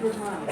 Good man.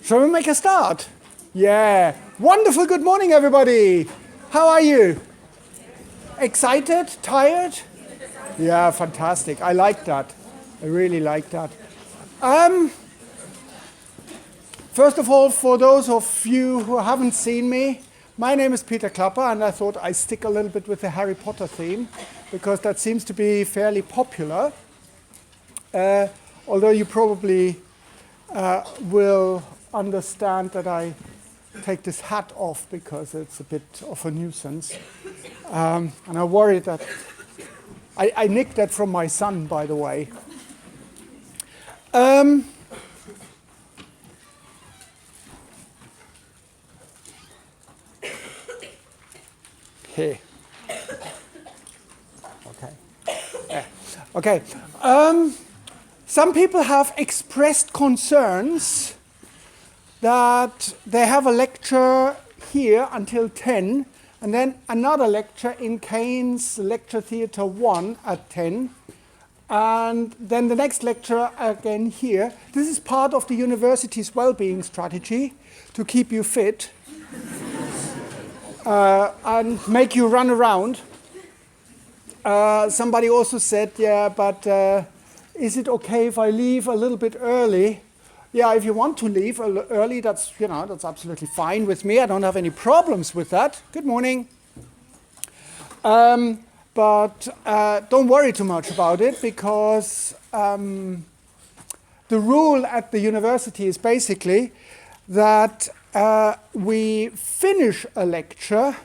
Shall we make a start? Yeah. Wonderful. Good morning, everybody. How are you? Excited? Tired? Yeah, fantastic. I like that. I really like that. First of all, for those of you who haven't seen me, my name is Peter Klapper, and I thought I'd stick a little bit with the Harry Potter theme because that seems to be fairly popular. Although you probably will understand that I take this hat off because it's a bit of a nuisance. And I worry that I nicked that from my son, by the way. Okay. Okay. Some people have expressed concerns that they have a lecture here until 10, and then another lecture in Kane's Lecture Theatre 1 at 10, and then the next lecture again here. This is part of the university's well-being strategy to keep you fit and make you run around. Somebody also said, yeah, but is it okay if I leave a little bit early? Yeah, if you want to leave early, that's absolutely fine with me. I don't have any problems with that. Good morning. But don't worry too much about it because the rule at the university is basically that we finish a lecture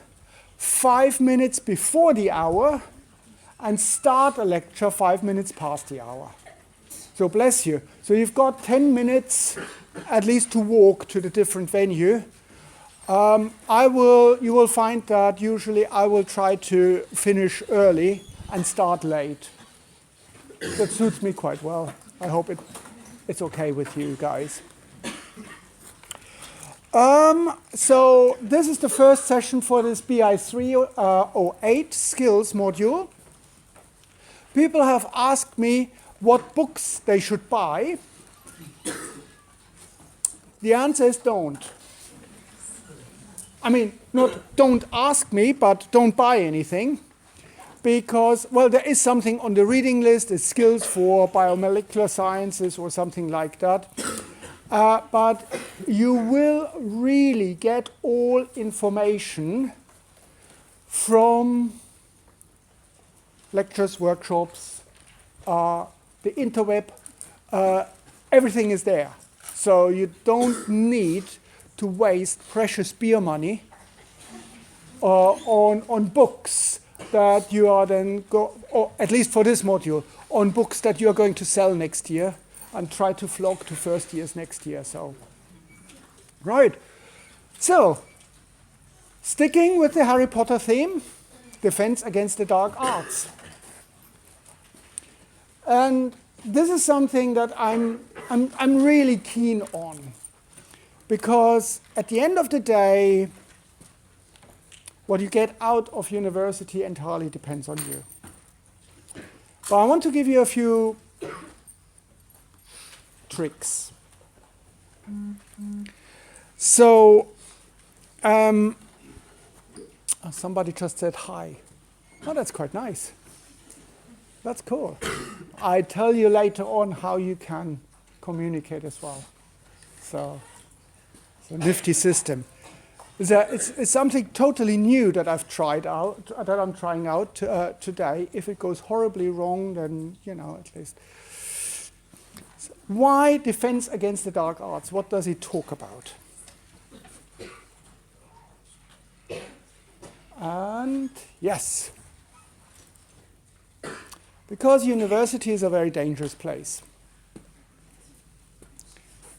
5 minutes before the hour and start a lecture 5 minutes past the hour. So bless you. So you've got 10 minutes at least to walk to the different venue. You will find that usually I will try to finish early and start late. That suits me quite well. I hope it's okay with you guys. So this is the first session for this BI 308 skills module. People have asked me what books they should buy. The answer is don't. I mean, not don't ask me, but don't buy anything. Because, well, there is something on the reading list, it's skills for biomolecular sciences or something like that. But you will really get all information from lectures, workshops, the interweb, everything is there. So you don't need to waste precious beer money on books that you are then, or at least for this module, on books that you are going to sell next year and try to flog to first years next year. So, right. So, sticking with the Harry Potter theme, defense against the dark arts. And this is something that I'm really keen on, because at the end of the day, what you get out of university entirely depends on you. But I want to give you a few tricks. So, somebody just said hi. Oh, that's quite nice. That's cool. I tell you later on how you can communicate as well. So, it's a nifty system. It's something totally new that I've tried out, that I'm trying out today. If it goes horribly wrong, then, at least. So why Defense Against the Dark Arts? What does it talk about? And yes, because university is a very dangerous place.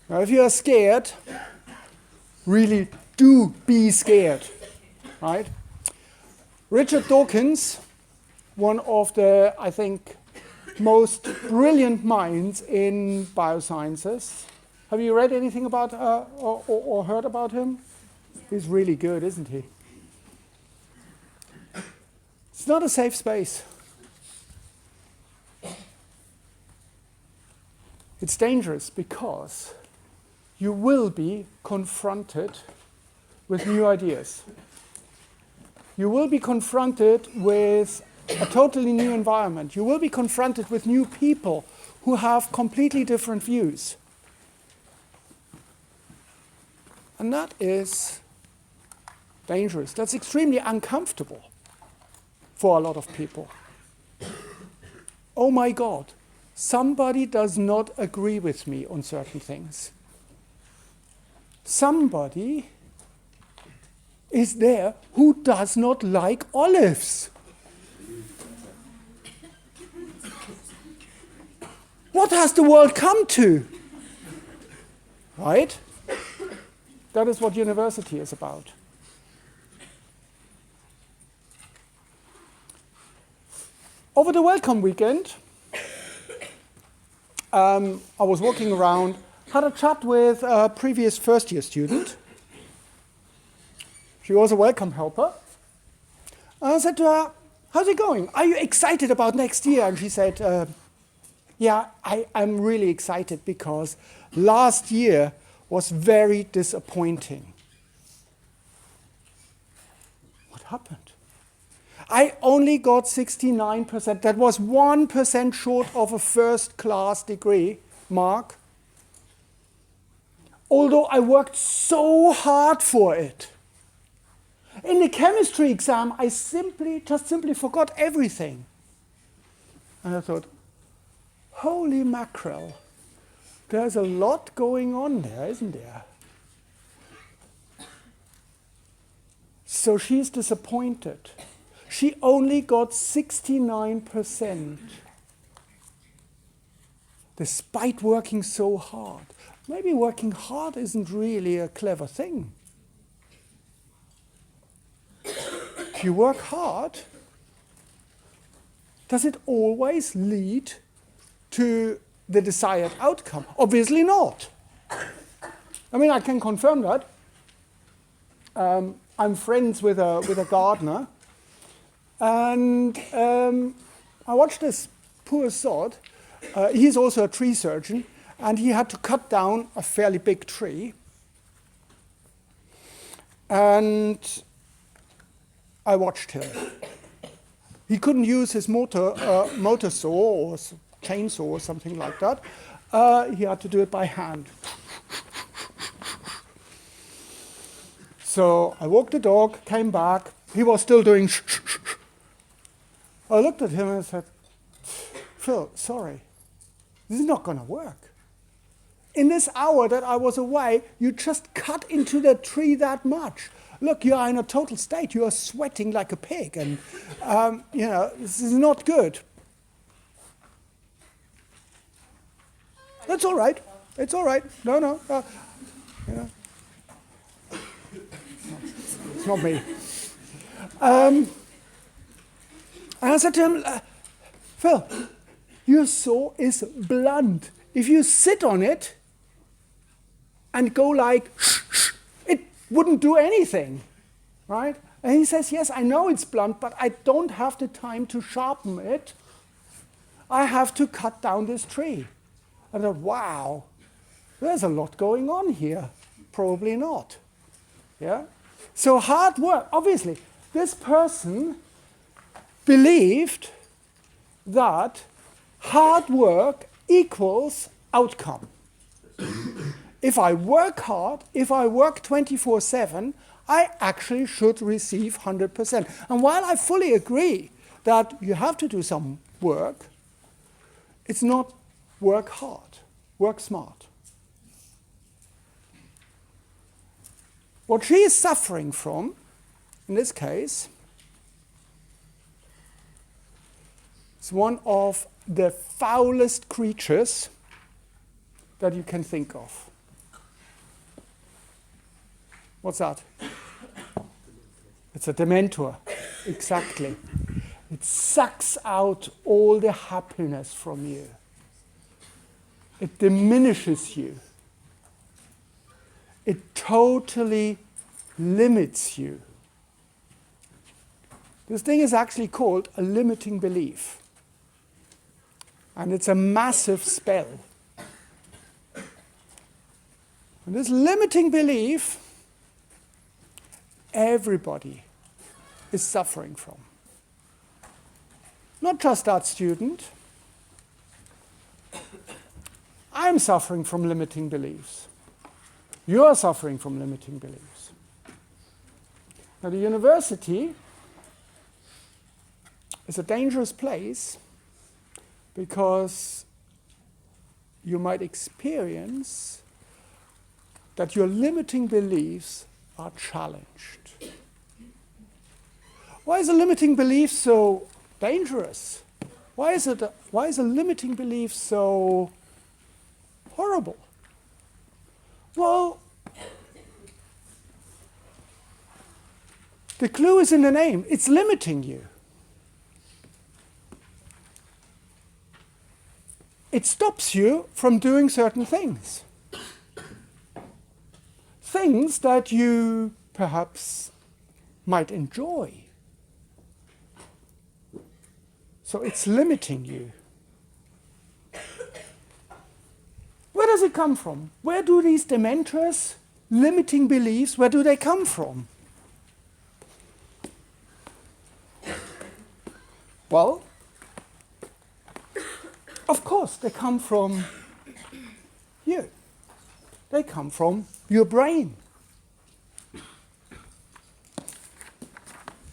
Now, if you are scared, really do be scared, right? Richard Dawkins, one of the, I think, most brilliant minds in biosciences. Have you read anything about or heard about him? He's really good, isn't he? It's not a safe space. It's dangerous because you will be confronted with new ideas. You will be confronted with a totally new environment. You will be confronted with new people who have completely different views. And that is dangerous. That's extremely uncomfortable for a lot of people. Oh my God, somebody does not agree with me on certain things. Somebody is there who does not like olives. What has the world come to? Right? That is what university is about. Over the welcome weekend, I was walking around, had a chat with a previous first-year student. She was a welcome helper. And I said to her, how's it going? Are you excited about next year? And she said, yeah, I'm really excited because last year was very disappointing. What happened? I only got 69%. That was 1% short of a first-class degree mark. Although I worked so hard for it. In the chemistry exam, I simply forgot everything. And I thought, holy mackerel, there's a lot going on there, isn't there? So she's disappointed. She only got 69%, despite working so hard. Maybe working hard isn't really a clever thing. If you work hard, does it always lead to the desired outcome? Obviously not. I mean, I can confirm that. I'm friends with a gardener. And I watched this poor sod. He's also a tree surgeon, and he had to cut down a fairly big tree. And I watched him. He couldn't use his motor saw or chainsaw or something like that. He had to do it by hand. So I walked the dog, came back. He was still doing I looked at him and said, Phil, sorry, this is not going to work. In this hour that I was away, you just cut into the tree that much. Look, you are in a total state. You are sweating like a pig, and this is not good. That's all right. It's all right. No. It's not me. I said to him, Phil, your saw is blunt. If you sit on it and go like, it wouldn't do anything, right? And he says, yes, I know it's blunt, but I don't have the time to sharpen it. I have to cut down this tree. I thought, wow, There's a lot going on here. Probably not. Yeah? So hard work, obviously, this person believed that hard work equals outcome. If I work hard, if I work 24/7, I actually should receive 100%. And while I fully agree that you have to do some work, it's not work hard, work smart. What she is suffering from, in this case, is one of the foulest creatures that you can think of. What's that? It's a Dementor, exactly. It sucks out all the happiness from you. It diminishes you. It totally limits you. This thing is actually called a limiting belief. And it's a massive spell. And this limiting belief, everybody is suffering from. Not just that student. I'm suffering from limiting beliefs. You are suffering from limiting beliefs. Now, the university is a dangerous place because you might experience that your limiting beliefs are challenged. Why is a limiting belief so dangerous? Why is a limiting belief so horrible? Well, the clue is in the name. It's limiting you. It stops you from doing certain things. Things that you perhaps might enjoy. So it's limiting you. Where does it come from? Where do these Dementors, limiting beliefs, where do they come from? Well, of course, they come from you. They come from your brain.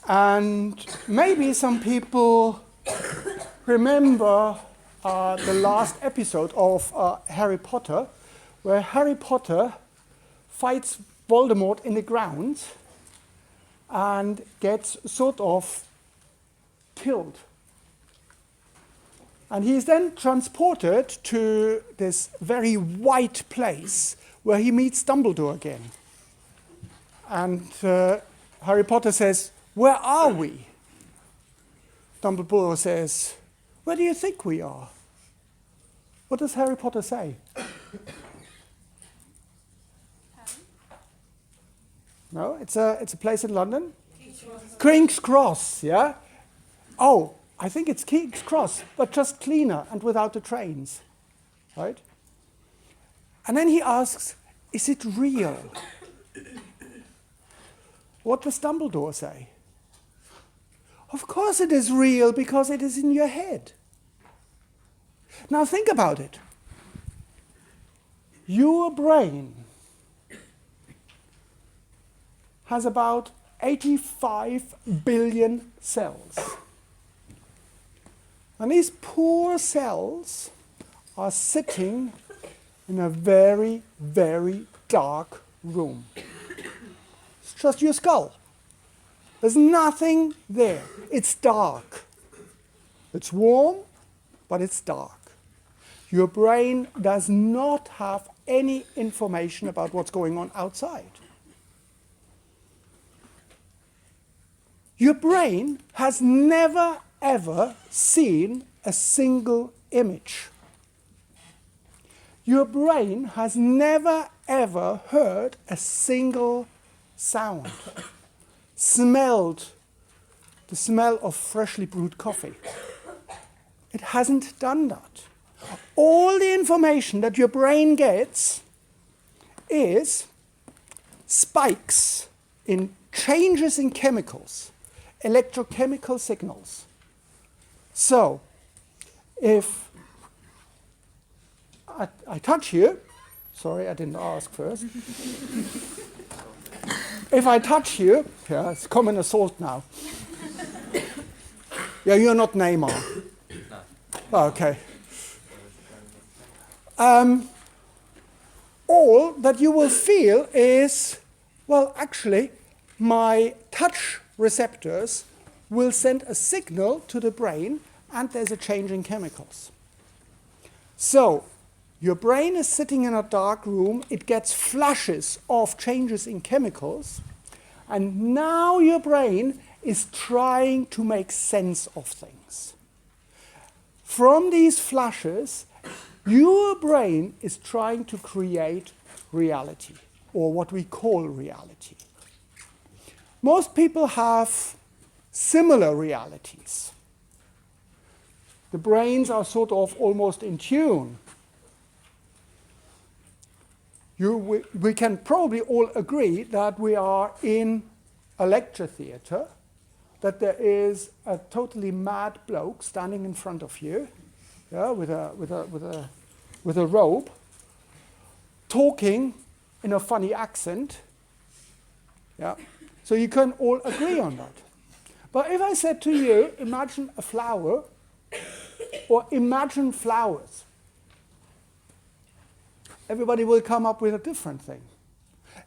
And maybe some people remember the last episode of Harry Potter, where Harry Potter fights Voldemort in the ground and gets sort of killed. And he is then transported to this very white place where he meets Dumbledore again. And Harry Potter says, "Where are we?" Dumbledore says, "Where do you think we are?" What does Harry Potter say? No, it's a place in London. King's Cross, yeah? Oh, I think it's King's Cross, but just cleaner and without the trains, right? And then he asks, "Is it real?" What does Dumbledore say? Of course it is real, because it is in your head. Now think about it. Your brain has about 85 billion cells. And these poor cells are sitting in a very, very dark room. It's just your skull. There's nothing there. It's dark. It's warm, but it's dark. Your brain does not have any information about what's going on outside. Your brain has never, ever seen a single image. Your brain has never, ever heard a single sound. Smelled the smell of freshly brewed coffee. It hasn't done that. All the information that your brain gets is spikes in changes in chemicals, electrochemical signals. So, if I touch you, sorry, I didn't ask first. If I touch you, yeah, it's common assault now. Yeah, you're not Neymar. No. Oh, okay. All that you will feel is, well, actually, my touch receptors will send a signal to the brain, and there's a change in chemicals. So, your brain is sitting in a dark room, it gets flashes of changes in chemicals, and now your brain is trying to make sense of things. From these flashes, your brain is trying to create reality, or what we call reality. Most people have similar realities. The brains are sort of almost in tune. We can probably all agree that we are in a lecture theatre, that there is a totally mad bloke standing in front of you, yeah, with a robe, talking in a funny accent. Yeah. So you can all agree on that. But if I said to you, imagine a flower, or imagine flowers, everybody will come up with a different thing.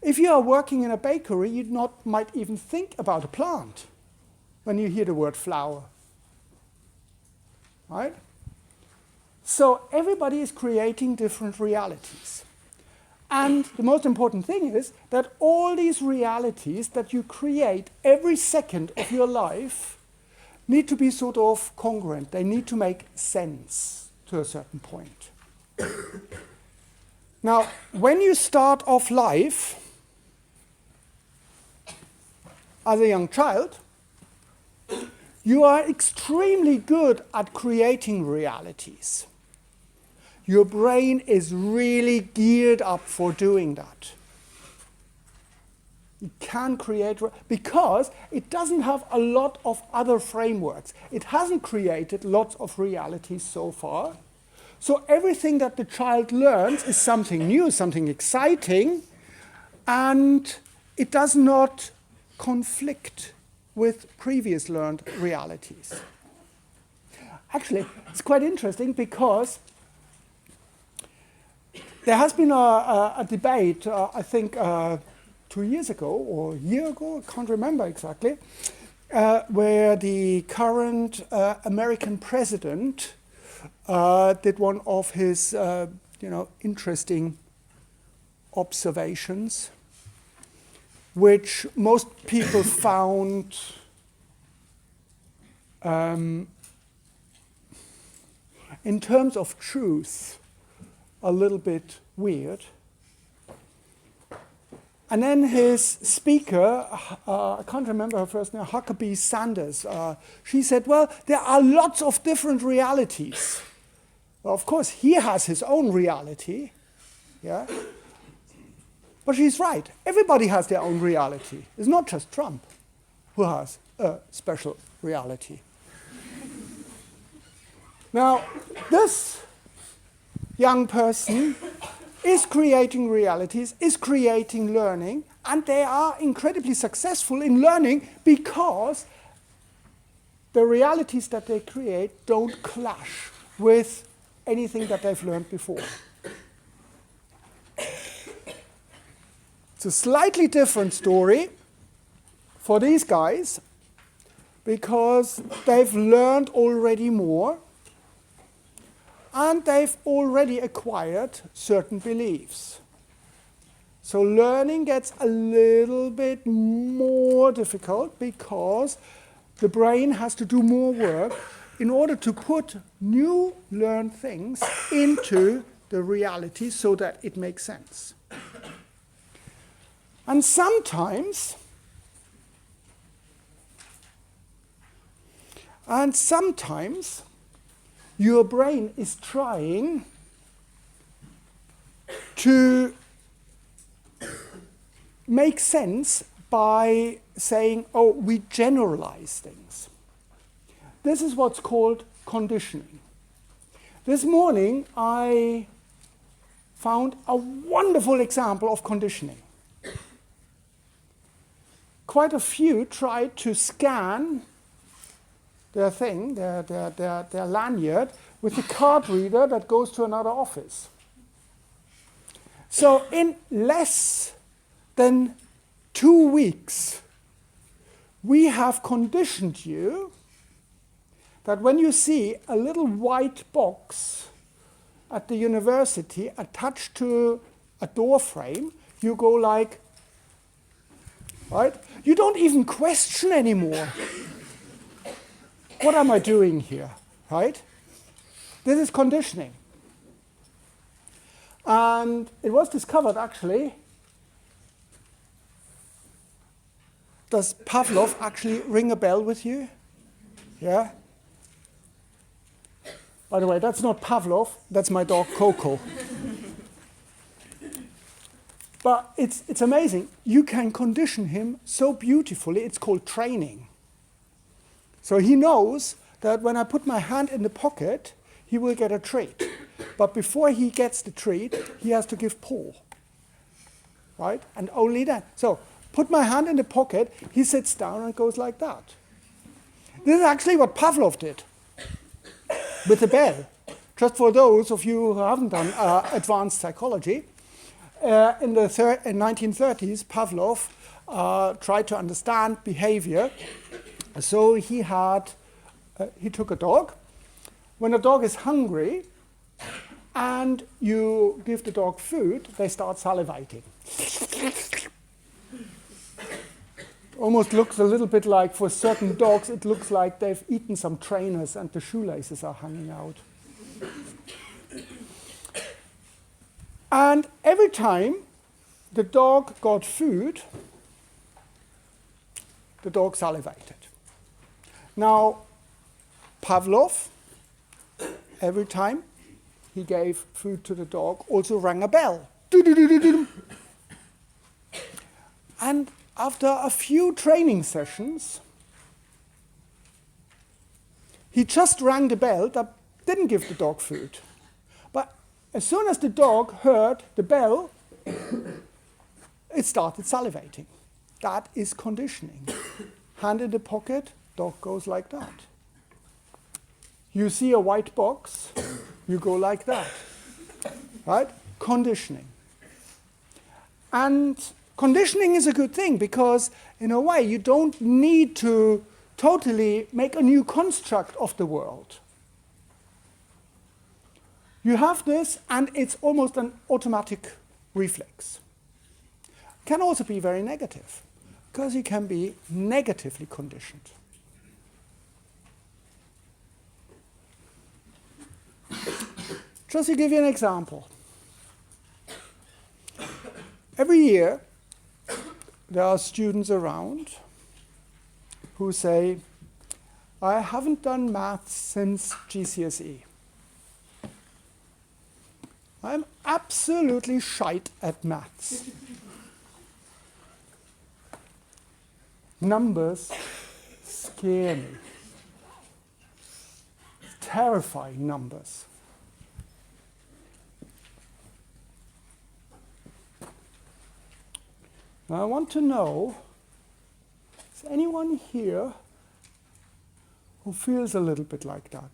If you are working in a bakery, you might even think about a plant when you hear the word flower. Right? So everybody is creating different realities. And the most important thing is that all these realities that you create every second of your life need to be sort of congruent. They need to make sense to a certain point. Now, when you start off life as a young child, you are extremely good at creating realities. Your brain is really geared up for doing that. You can create, because it doesn't have a lot of other frameworks. It hasn't created lots of realities so far. So everything that the child learns is something new, something exciting, and it does not conflict with previous learned realities. Actually, it's quite interesting because there has been a debate, I think 2 years ago or a year ago, I can't remember exactly, where the current American president did one of his interesting observations, which most people found in terms of truth a little bit weird. And then his speaker, I can't remember her first name, Huckabee Sanders, she said, well, there are lots of different realities. Well, of course, he has his own reality, yeah? But she's right. Everybody has their own reality. It's not just Trump who has a special reality. Now, this young person is creating realities, is creating learning, and they are incredibly successful in learning because the realities that they create don't clash with anything that they've learned before. It's a slightly different story for these guys because they've learned already more and they've already acquired certain beliefs. So learning gets a little bit more difficult because the brain has to do more work in order to put new learned things into the reality so that it makes sense. And sometimes your brain is trying to make sense by saying, oh, we generalize things. This is what's called conditioning. This morning, I found a wonderful example of conditioning. Quite a few tried to scan their thing, their lanyard, with a card reader that goes to another office. So in less than 2 weeks, we have conditioned you that when you see a little white box at the university attached to a door frame, you go like, right? You don't even question anymore. What am I doing here, right? This is conditioning. And it was discovered, actually, does Pavlov actually ring a bell with you? Yeah? By the way, that's not Pavlov, that's my dog Coco. But it's amazing. You can condition him so beautifully, it's called training. So he knows that when I put my hand in the pocket, he will get a treat. But before he gets the treat, he has to give paw. Right? And only then. So, put my hand in the pocket, he sits down and goes like that. This is actually what Pavlov did with the bell. Just for those of you who haven't done advanced psychology, in the 1930s, Pavlov tried to understand behavior. So he took a dog. When a dog is hungry and you give the dog food, they start salivating. Almost looks a little bit like, for certain dogs, it looks like they've eaten some trainers and the shoelaces are hanging out. And every time the dog got food, the dog salivated. Now, Pavlov, every time he gave food to the dog, also rang a bell. And after a few training sessions, he just rang the bell that didn't give the dog food. But as soon as the dog heard the bell, it started salivating. That is conditioning. Hand in the pocket, dog goes like that. You see a white box, you go like that. Right? Conditioning. And conditioning is a good thing because, in a way, you don't need to totally make a new construct of the world. You have this, and it's almost an automatic reflex. Can also be very negative, because you can be negatively conditioned. Just to give you an example. Every year, there are students around who say, I haven't done maths since GCSE. I'm absolutely shite at maths. Numbers scare me. Terrifying numbers. Now I want to know, is anyone here who feels a little bit like that?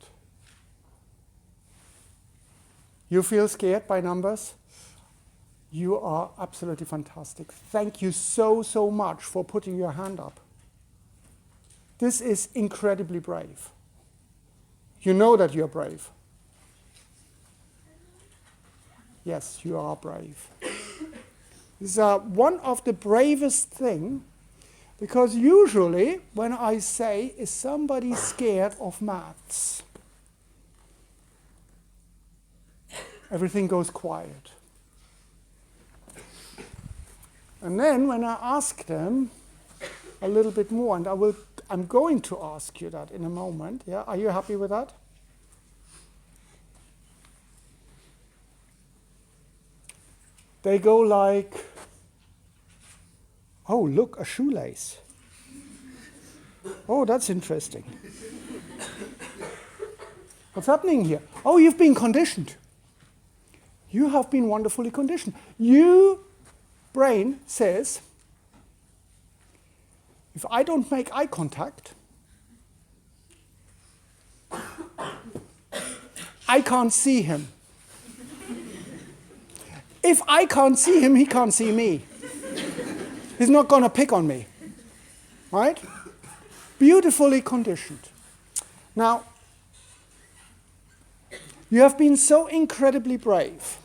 You feel scared by numbers? You are absolutely fantastic. Thank you so, so much for putting your hand up. This is incredibly brave. You know that you're brave. Yes, you are brave. This is one of the bravest things, because usually when I say, is somebody scared of maths? Everything goes quiet. And then when I ask them a little bit more, and I'm going to ask you that in a moment, yeah? Are you happy with that? They go like, Oh, look, a shoelace. Oh, that's interesting. What's happening here? Oh, you've been conditioned. You have been wonderfully conditioned. Your brain says, if I don't make eye contact, I can't see him. If I can't see him, he can't see me. He's not going to pick on me. Right? Beautifully conditioned. Now, you have been so incredibly brave.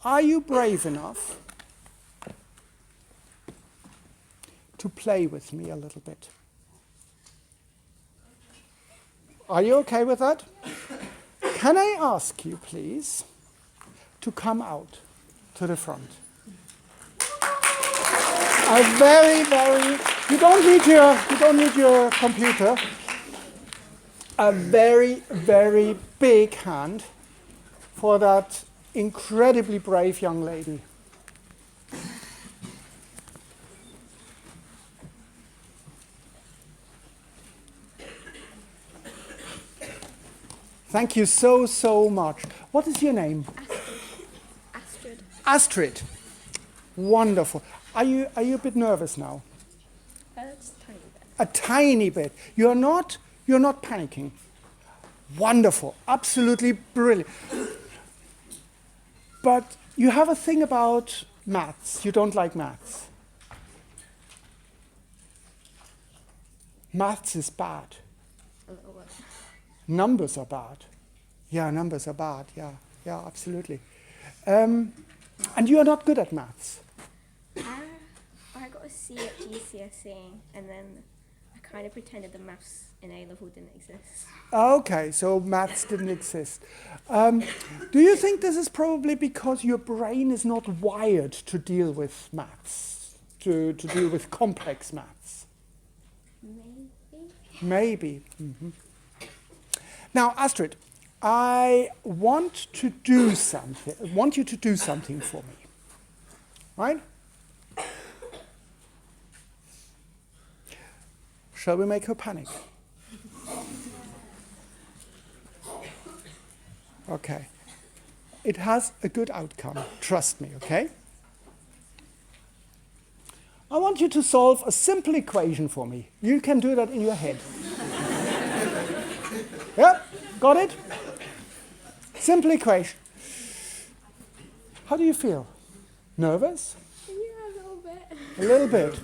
Are you brave enough to play with me a little bit? Are you okay with that? Can I ask you, please, to come out to the front? A very, very, you don't need your computer. A very, very big hand for that incredibly brave young lady. Thank you so, so much. What is your name? Astrid. Astrid. Wonderful. Are you a bit nervous now? Just a tiny bit. A tiny bit. You're not panicking. Wonderful. Absolutely brilliant. But you have a thing about maths. You don't like maths. Maths is bad. A little bit. Numbers are bad. Yeah, numbers are bad. Yeah, absolutely. And you are not good at maths. I got a C at GCSE, and then I kind of pretended the maths in A-level didn't exist. Okay, so maths didn't exist. Do you think this is probably because your brain is not wired to deal with maths, to deal with complex maths? Maybe. Mm-hmm. Now, Astrid, I want you to do something for me. Right? Shall we make her panic? Okay. It has a good outcome. Trust me, okay? I want you to solve a simple equation for me. You can do that in your head. Yeah? Got it? Simple equation. How do you feel? Nervous? Yeah, a little bit. A little bit.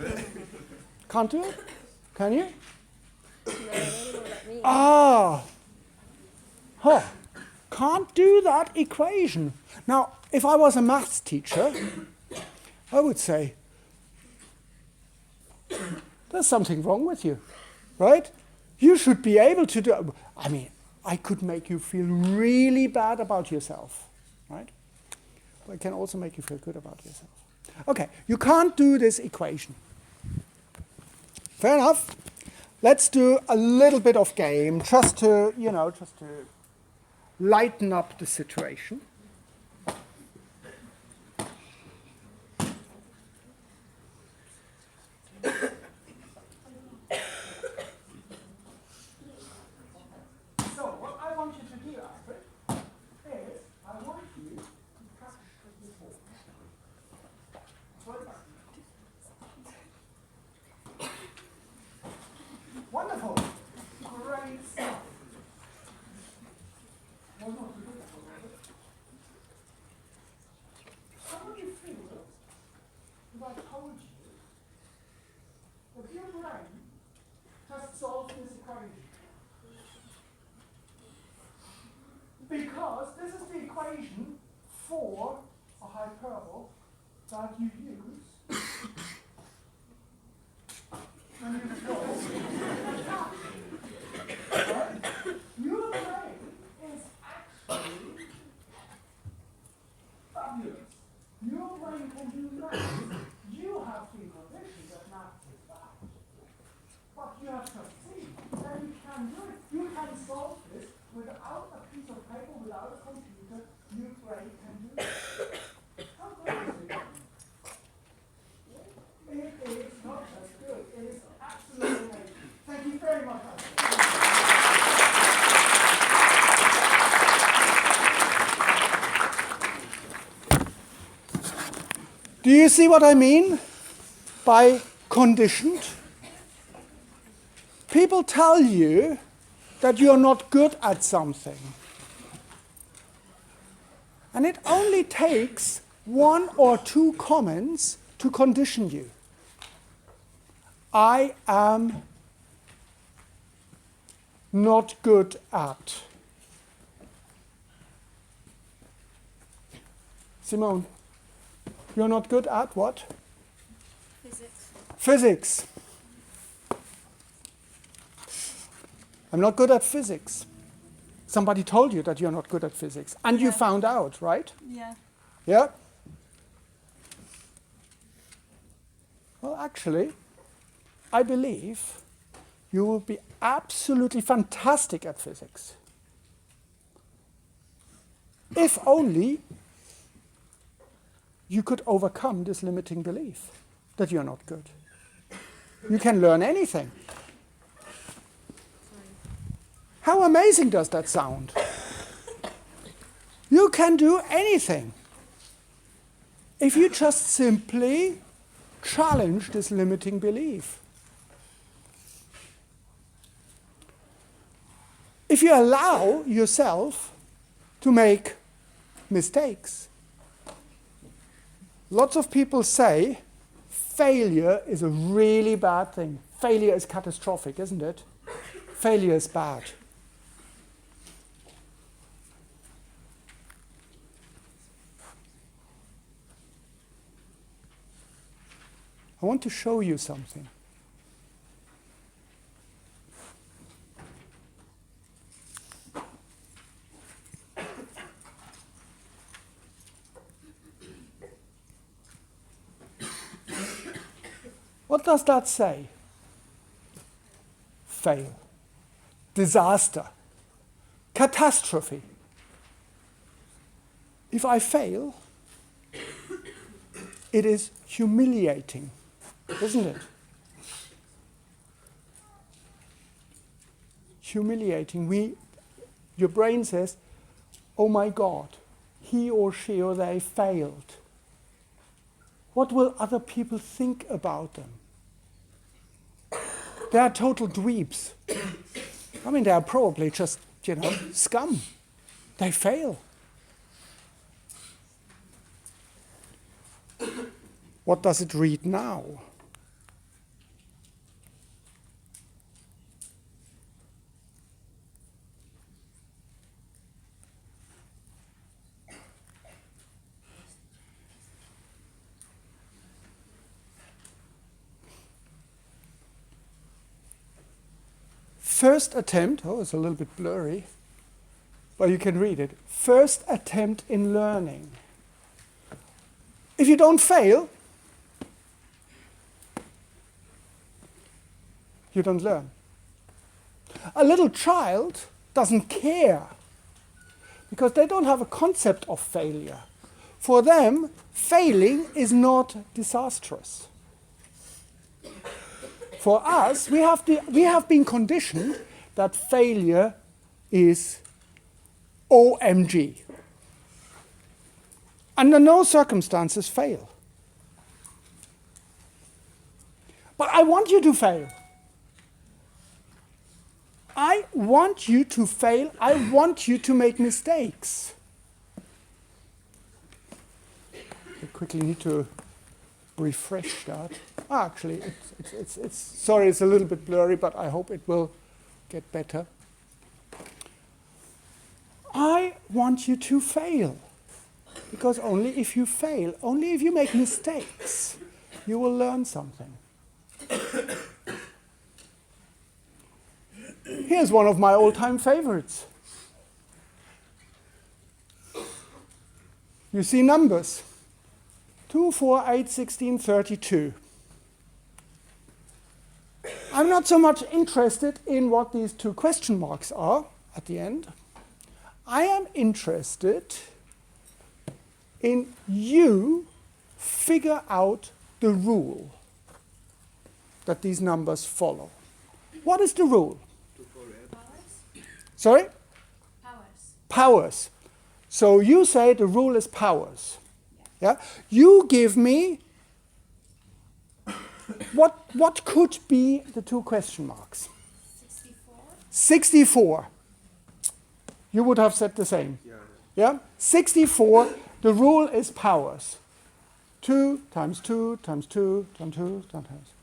Can't do it? Can you? No, I don't know what that means. Ah. Huh. Can't do that equation. Now, if I was a maths teacher, I would say, there's something wrong with you, right? You should be able to do. I mean, I could make you feel really bad about yourself, right? But I can also make you feel good about yourself. Okay, you can't do this equation. Fair enough. Let's do a little bit of game, just to lighten up the situation. So, what I want you to do, Astrid, is I want you to touch this ball. Wonderful. Great stuff. One more to do that, Robert. How would you feel if I told you that your brain just solved this equation? Because this is the equation for a hyperbole that you use when you solve. Right? Your brain is actually fabulous. Your brain can do maths. You have been conditioned that maths is bad. But you have just seen that you can do it. You can solve this without a piece of paper, without a computer. Your brain can do it. How good is it? Do you see what I mean by conditioned? People tell you that you're not good at something. And it only takes 1 or 2 comments to condition you. I am not good at. Simone, you're not good at what? Physics. Physics. I'm not good at physics. Somebody told you that you're not good at physics, and you found out, right? Yeah. Yeah? Well, actually, I believe you will be absolutely fantastic at physics. If only you could overcome this limiting belief that you're not good. You can learn anything. How amazing does that sound? You can do anything if you just simply challenge this limiting belief. If you allow yourself to make mistakes. Lots of people say failure is a really bad thing. Failure is catastrophic, isn't it? Failure is bad. I want to show you something. What does that say? Fail. Disaster. Catastrophe. If I fail, it is humiliating, isn't it? Humiliating. Your brain says, oh my God, he or she or they failed. What will other people think about them? They are total dweebs. I mean, they are probably just, scum. They fail. What does it read now? First attempt, it's a little bit blurry, but you can read it. First attempt in learning. If you don't fail, you don't learn. A little child doesn't care because they don't have a concept of failure. For them, failing is not disastrous. For us, we have been conditioned that failure is OMG. Under no circumstances fail. But I want you to fail. I want you to fail. I want you to make mistakes. I quickly need to refresh that. Actually, it's sorry, it's a little bit blurry, but I hope it will get better. I want you to fail. Because only if you fail, only if you make mistakes, you will learn something. Here's one of my all-time favorites. You see numbers. 2, 4, 8, 16, 32. I'm not so much interested in what these 2 question marks are at the end. I am interested in you figure out the rule that these numbers follow. What is the rule? Powers? Sorry? Powers. Powers. So you say the rule is powers. Yes. Yeah? You give me what could be the two question marks? 64. 64. You would have said the same. Yeah? 64, the rule is powers. 2 times 2 times 2 times 2 times.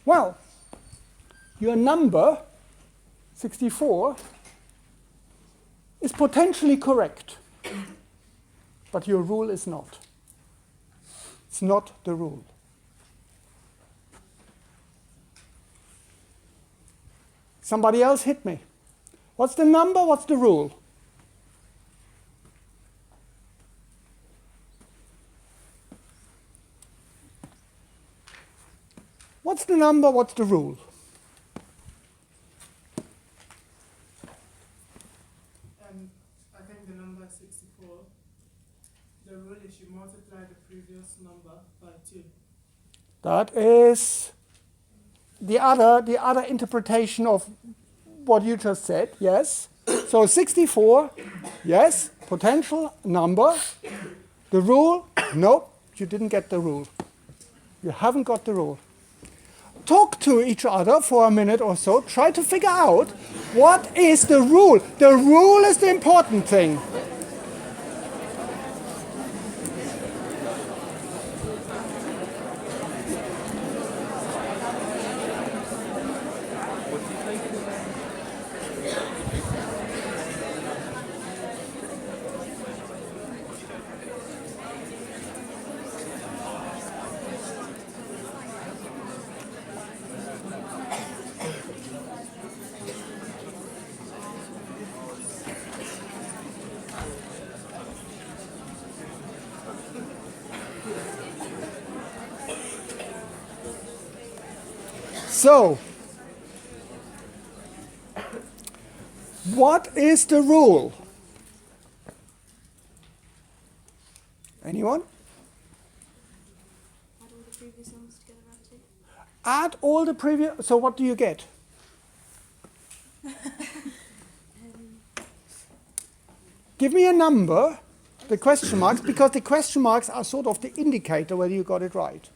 Well, your number, 64, is potentially correct, but your rule is not. It's not the rule. Somebody else hit me. What's the number? What's the rule? What's the number? What's the rule? I think the number is 64. The rule is you multiply the previous number by 2. That is the other interpretation of what you just said, yes. So 64, yes, potential number. The rule, no, you didn't get the rule. You haven't got the rule. Talk to each other for a minute or so. Try to figure out what is the rule. The rule is the important thing. So, what is the rule? Anyone? Add all the previous numbers together, add 2. Add all the previous. So what do you get? Give me a number, the question marks, because the question marks are sort of the indicator whether you got it right.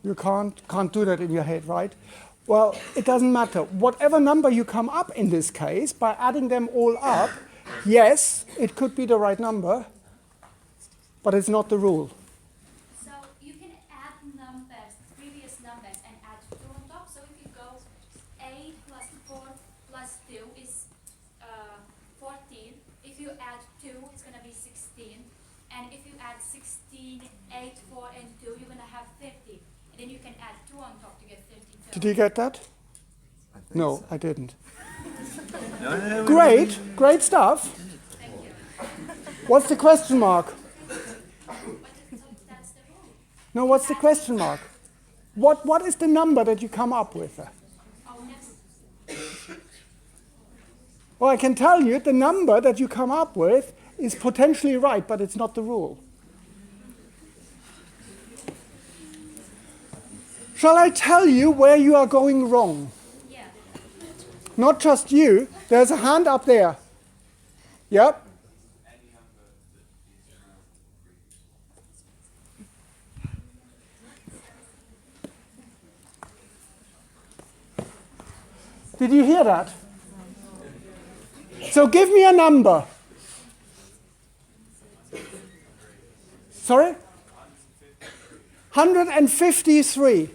You can't do that in your head, right? Well, it doesn't matter. Whatever number you come up in this case, by adding them all up, yes, it could be the right number, but it's not the rule. So you can add numbers, previous numbers, and add 2 on top. So if you go 8 plus 4 plus 2 is 14. If you add 2, it's going to be 16. And if you add 16, 8, 4, and 2, you're going to have 50. And then you can add 2 on top to get 32. Did you get that? No, so. I didn't. No, Great stuff. Thank you. What's the question mark? So that's the rule. No, what's the question mark? What is the number that you come up with? Oh, next. Well, I can tell you the number that you come up with is potentially right, but it's not the rule. Shall I tell you where you are going wrong? Yeah. Not just you. There's a hand up there. Yep. Did you hear that? So give me a number. Sorry? 153.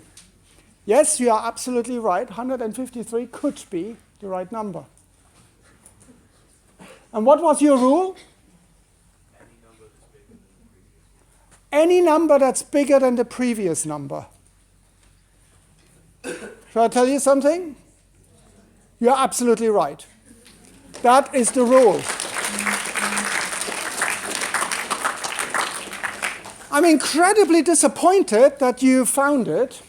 Yes, you are absolutely right. 153 could be the right number. And what was your rule? Any number that's bigger than the previous number. Shall I tell you something? You're absolutely right. That is the rule. I'm incredibly disappointed that you found it.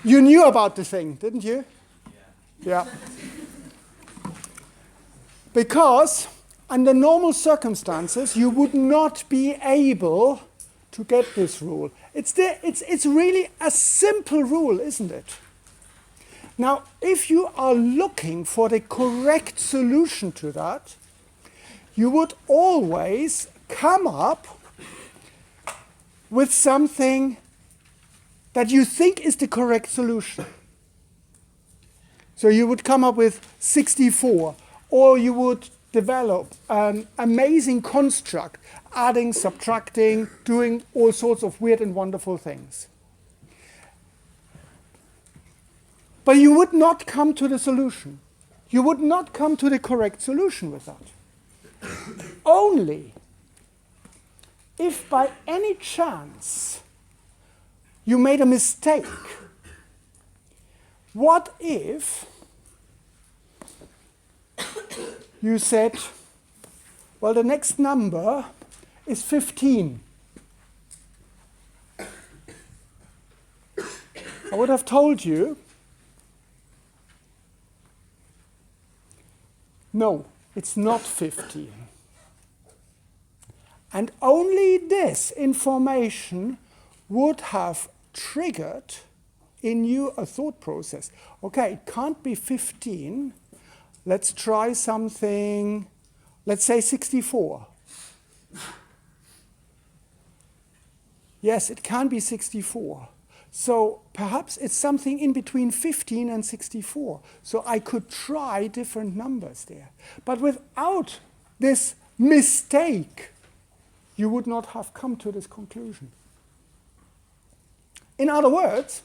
You knew about the thing, didn't you? Yeah. Because under normal circumstances, you would not be able to get this rule. It's really a simple rule, isn't it? Now, if you are looking for the correct solution to that, you would always come up with something that you think is the correct solution. So you would come up with 64, or you would develop an amazing construct, adding, subtracting, doing all sorts of weird and wonderful things. But you would not come to the solution. You would not come to the correct solution with that. Only if by any chance you made a mistake. What if you said, well, the next number is 15. I would have told you, no, it's not 15. And only this information would have triggered in you a thought process. Okay, it can't be 15. Let's try something, let's say 64. Yes, it can be 64. So perhaps it's something in between 15 and 64. So I could try different numbers there. But without this mistake, you would not have come to this conclusion. In other words,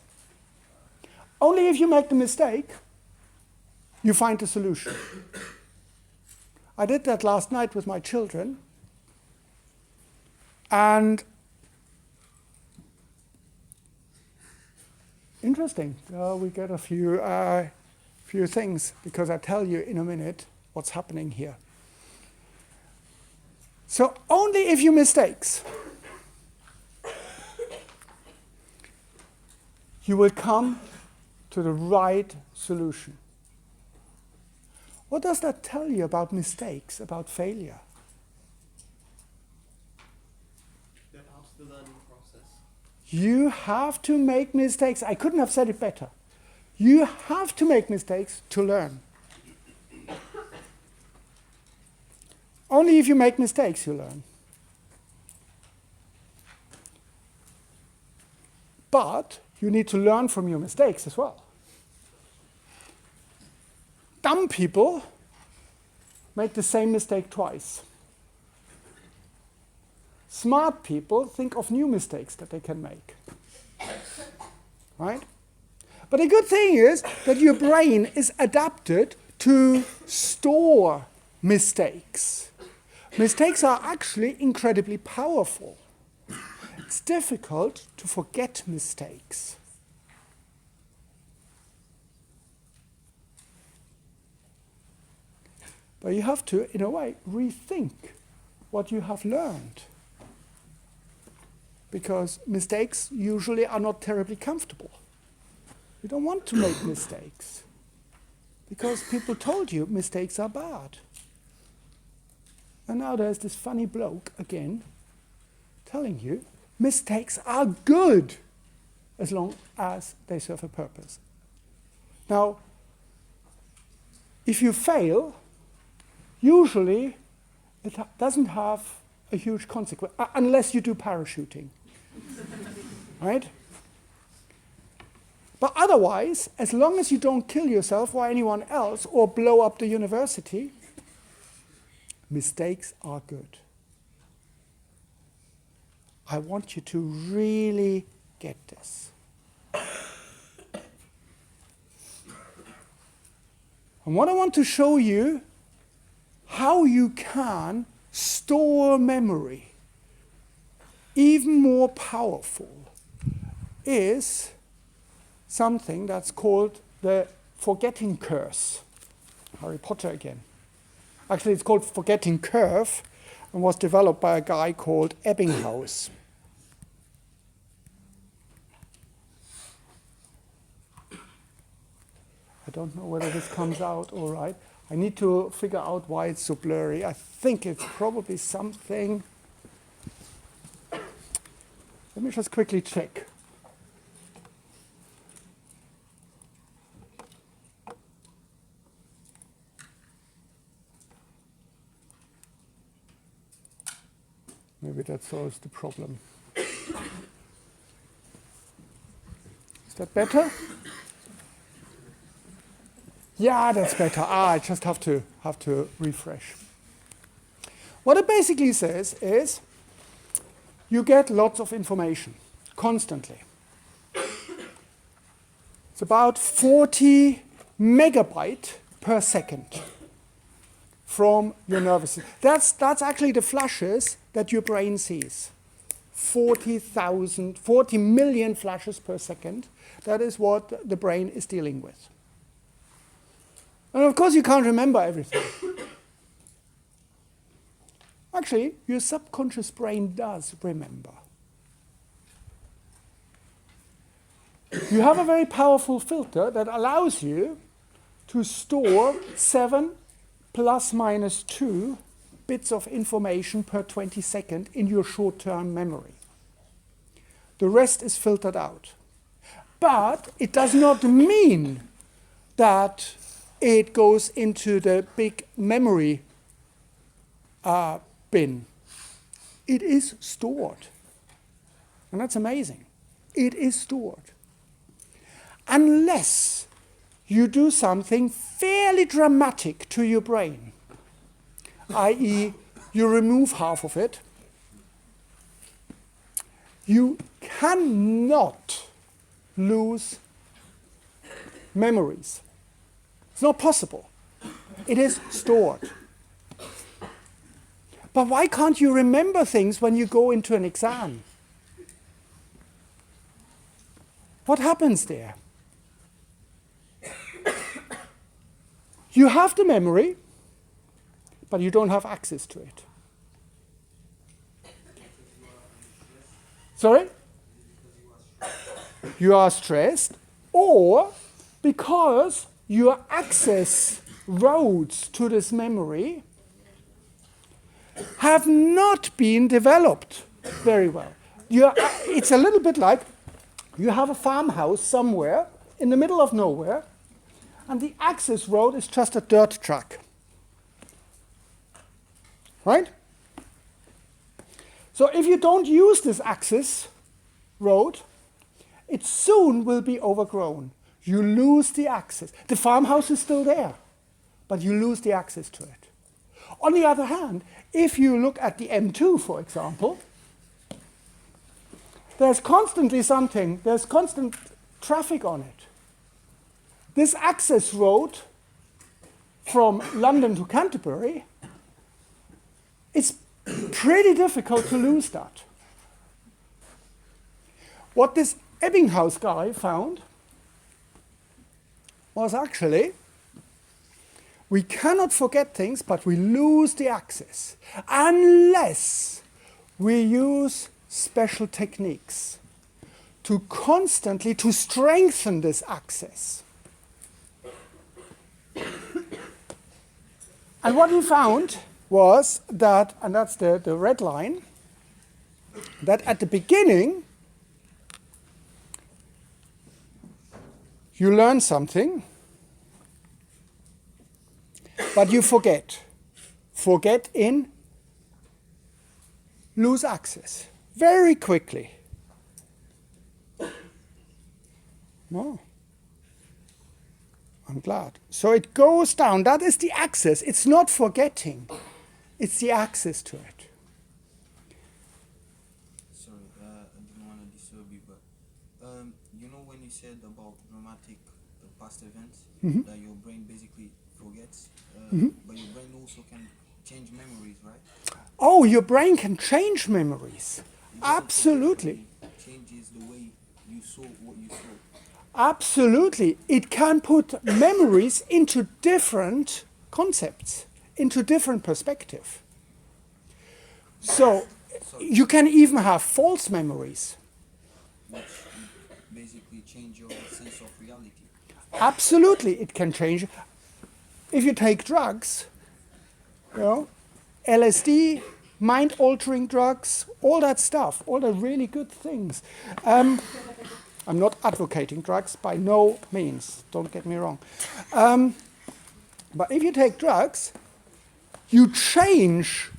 only if you make the mistake, you find the solution. I did that last night with my children. And interesting, we get a few things, because I tell you in a minute what's happening here. So only if you mistakes, you will come to the right solution. What does that tell you about mistakes, about failure? They're part of the learning process. You have to make mistakes. I couldn't have said it better. You have to make mistakes to learn. Only if you make mistakes, you learn. But you need to learn from your mistakes as well. Dumb people make the same mistake twice. Smart people think of new mistakes that they can make. Right? But the good thing is that your brain is adapted to store mistakes. Mistakes are actually incredibly powerful. It's difficult to forget mistakes. But you have to, in a way, rethink what you have learned. Because mistakes usually are not terribly comfortable. You don't want to make mistakes. Because people told you mistakes are bad. And now there's this funny bloke, again, telling you mistakes are good as long as they serve a purpose. Now, if you fail, usually it doesn't have a huge consequence, unless you do parachuting. Right? But otherwise, as long as you don't kill yourself or anyone else or blow up the university, mistakes are good. I want you to really get this. And what I want to show you, how you can store memory even more powerful, is something that's called the forgetting curse. Harry Potter again. Actually, it's called forgetting curve and was developed by a guy called Ebbinghaus. I don't know whether this comes out all right. I need to figure out why it's so blurry. I think it's probably something. Let me just quickly check. Maybe that solves the problem. Is that better? Yeah, that's better. I just have to refresh. What it basically says is you get lots of information constantly. It's about 40 megabyte per second from your nervous system. That's actually the flashes that your brain sees. 40 million flashes per second. That is what the brain is dealing with. And of course you can't remember everything. Actually, your subconscious brain does remember. You have a very powerful filter that allows you to store 7 plus minus 2 bits of information per 20 seconds in your short-term memory. The rest is filtered out. But it does not mean that it goes into the big memory bin. It is stored. And that's amazing. It is stored. Unless you do something fairly dramatic to your brain, i.e. you remove half of it, you cannot lose memories. It's not possible. It is stored. But why can't you remember things when you go into an exam? What happens there? You have the memory, but you don't have access to it. Sorry? You are stressed, or because your access roads to this memory have not been developed very well. It's a little bit like you have a farmhouse somewhere in the middle of nowhere, and the access road is just a dirt track. Right? So if you don't use this access road, it soon will be overgrown. You lose the access. The farmhouse is still there, but you lose the access to it. On the other hand, if you look at the M2, for example, there's constant traffic on it. This access road from London to Canterbury, it's pretty difficult to lose that. What this Ebbinghaus guy found was actually we cannot forget things, but we lose the access unless we use special techniques to strengthen this access. And what he found was that, and that's the red line, that at the beginning you learn something, but you forget. Forget in lose access very quickly. No. I'm glad. So it goes down. That is the access. It's not forgetting. It's the access to it. Sorry, I didn't want to disturb you, but you know when you said about dramatic past events, that your brain basically forgets, but your brain also can change memories, right? Oh, your brain can change memories. Absolutely. Changes the way you saw what you saw. Absolutely. It can put memories into different concepts, into different perspective. So you can even have false memories. Which basically change your sense of reality. Absolutely, it can change. If you take drugs, LSD, mind-altering drugs, all that stuff, all the really good things. I'm not advocating drugs, by no means, don't get me wrong. But if you take drugs, you change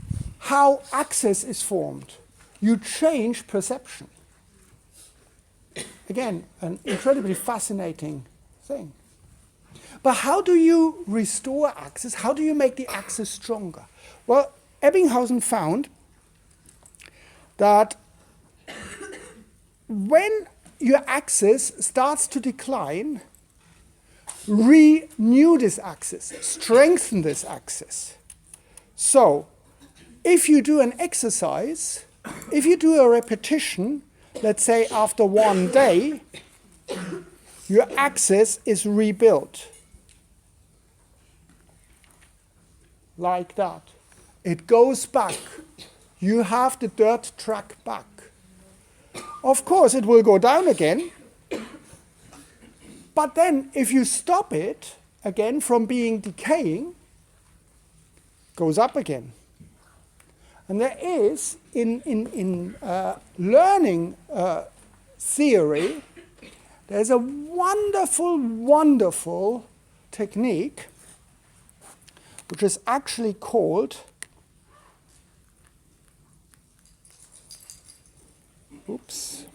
how access is formed. You change perception. Again, an incredibly fascinating thing. But how do you restore access? How do you make the access stronger? Well, Ebbinghausen found that when your access starts to decline, renew this access, strengthen this access. So, if you do an exercise, if you do a repetition, let's say after 1 day, your access is rebuilt. Like that. It goes back. You have the dirt track back. Of course, it will go down again. But then, if you stop it again from being decaying, it goes up again. And there is, in learning theory, there's a wonderful, wonderful technique which is actually called, oops,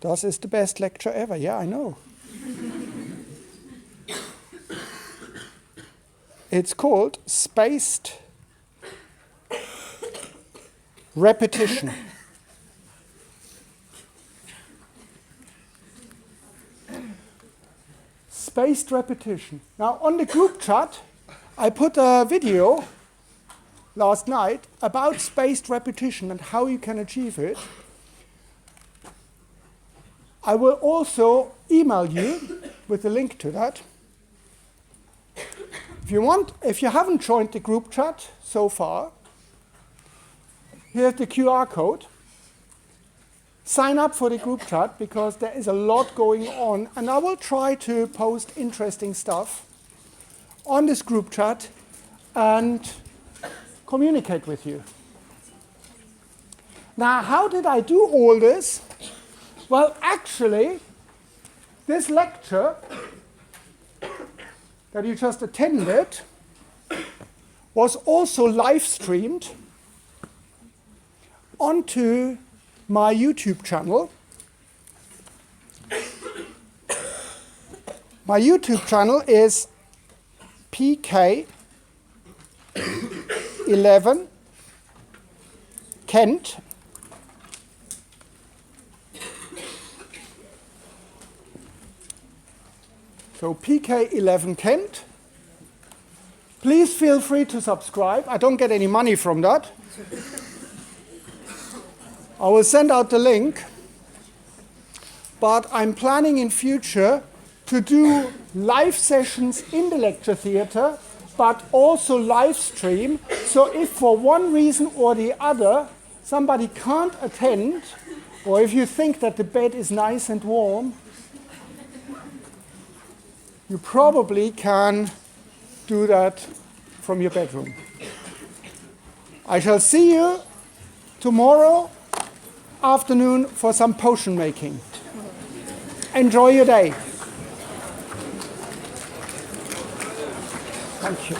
das ist the best lecture ever, yeah, I know. It's called spaced repetition. Spaced repetition. Now, on the group chat, I put a video last night about spaced repetition and how you can achieve it. I will also email you with a link to that. If you want, if you haven't joined the group chat so far, here's the QR code. Sign up for the group chat because there is a lot going on, and I will try to post interesting stuff on this group chat and communicate with you. Now, how did I do all this? Well, actually, this lecture that you just attended was also live streamed onto my YouTube channel. My YouTube channel is PK11 Kent. So PK11 Kent. Please feel free to subscribe. I don't get any money from that. I will send out the link. But I'm planning in future to do live sessions in the lecture theatre, but also live stream. So if for one reason or the other somebody can't attend, or if you think that the bed is nice and warm, you probably can do that from your bedroom. I shall see you tomorrow afternoon for some potion making. Enjoy your day. Thank you.